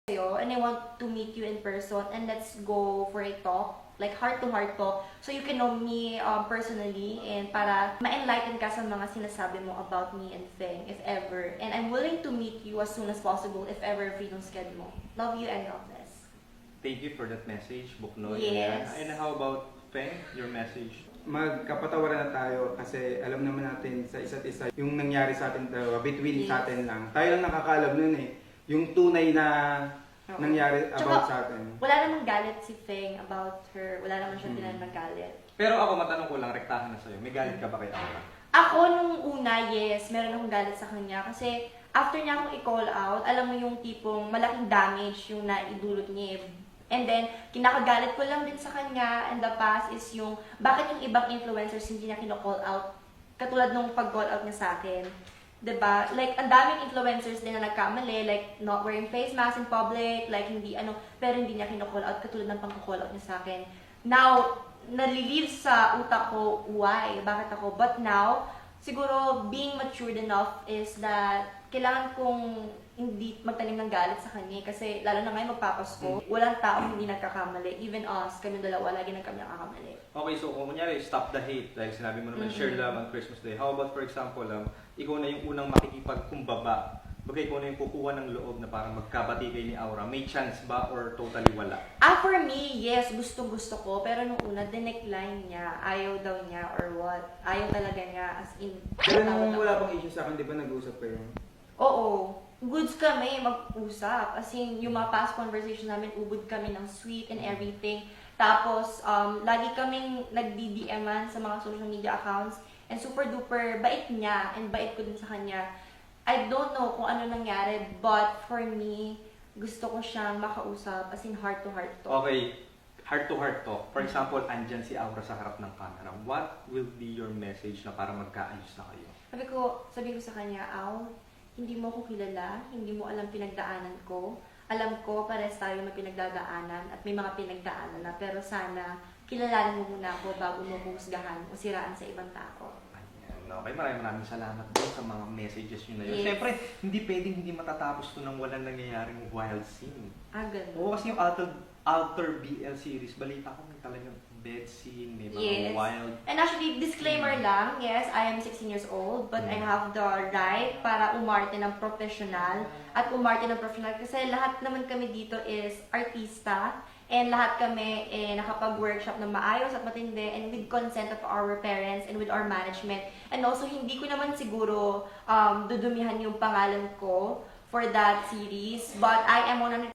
sa'yo and I want to meet you in person and let's go for a talk, like heart-to-heart talk, so you can know me personally and para ma-enlighten ka sa mga sinasabi mo about me and Feng, if ever. And I'm willing to meet you as soon as possible if ever free ng schedule mo. Love you and God bless. Thank you for that message, Buknoy. Yes. And how about Feng, your message? Magkapatawaran na tayo kasi alam naman natin sa isa't isa yung nangyari sa atin dalawa, between sa atin lang. Tayo lang nakakaalam nun eh. Yung tunay na nangyari about sa atin. Wala namang galit si Feng about her. Wala naman siya tinanong galit. Pero ako, matanong ko lang, rektahan na sa'yo. May galit ka ba kay Aura? Ako nung una, yes, meron akong galit sa kanya kasi after niya akong i-call out, alam mo yung tipong malaking damage yung naidulot niya eh. And then, kinakagalit ko lang din sa kanya in the past is yung bakit yung ibang influencers hindi niya kino-call out katulad nung pag-call out niya sa akin. 'Di ba? Like, ang daming influencers din na nagkamali, like not wearing face mask in public, like hindi pero hindi niya kino-call out katulad ng pang-call out niya sa akin. Now, nalilive sa utak ko, why? Bakit ako? But now, siguro being matured enough is that kailangan kong hindi magtanim ng galit sa kanya kasi lalo na ngayon magpapasko, walang taong hindi nagkakamali. Even us, kami dalawa, lagi na kami nakakamali. Okay, so kung kunyari, stop the hate, dahil sinabi mo naman, share love on Christmas Day. How about, for example, ikaw na yung unang makikipagkumbaba? Baga ikaw na yung kukuha ng loob na parang magkabati kay ni Aura. May chance ba or totally wala? For me, yes, gusto ko. Pero nung una, dinecline niya. Ayaw daw niya or what. Ayaw talaga niya as in. Pero nung wala pang issue sa akin, di ba nag-uusap kayo? Oo. Goods kami mag-usap. As in, yung mga past conversation namin, ubod kami ng sweet and everything. Tapos, lagi kaming nag-DDM-an sa mga social media accounts. And super duper bait niya and bait ko din sa kanya. I don't know kung ano nangyari, but for me, gusto ko siyang makausap as in heart to heart talk. Okay, heart to heart talk. For example, andyan si Aura sa harap ng camera. What will be your message na para magkaayos na kayo? Sabi ko sa kanya, hindi mo ko kilala, hindi mo alam pinagdaanan ko. Alam ko, pares tayo may pinagdadaanan at may mga pinagdaanan na, pero sana kilalanin mo muna ako bago mo husgahan o siraan sa ibang tao. Okay, maraming salamat po sa mga messages nyo na yun. Yes. Siyempre, hindi pwedeng hindi matatapos to nang walang nangyayaring wild scene. Ganun. Oo, kasi yung Alter BL series, balita ko may talagang bed scene, may mga wild. And actually, disclaimer lang, yes, I am 16 years old, but I have the right para umarte ng professional at umarte ng professional kasi lahat naman kami dito is artista. And lahat kami nakapag-workshop na maayos at matindi and with consent of our parents and with our management. And also, hindi ko naman siguro dudumihan yung pangalan ko for that series. But I am 100%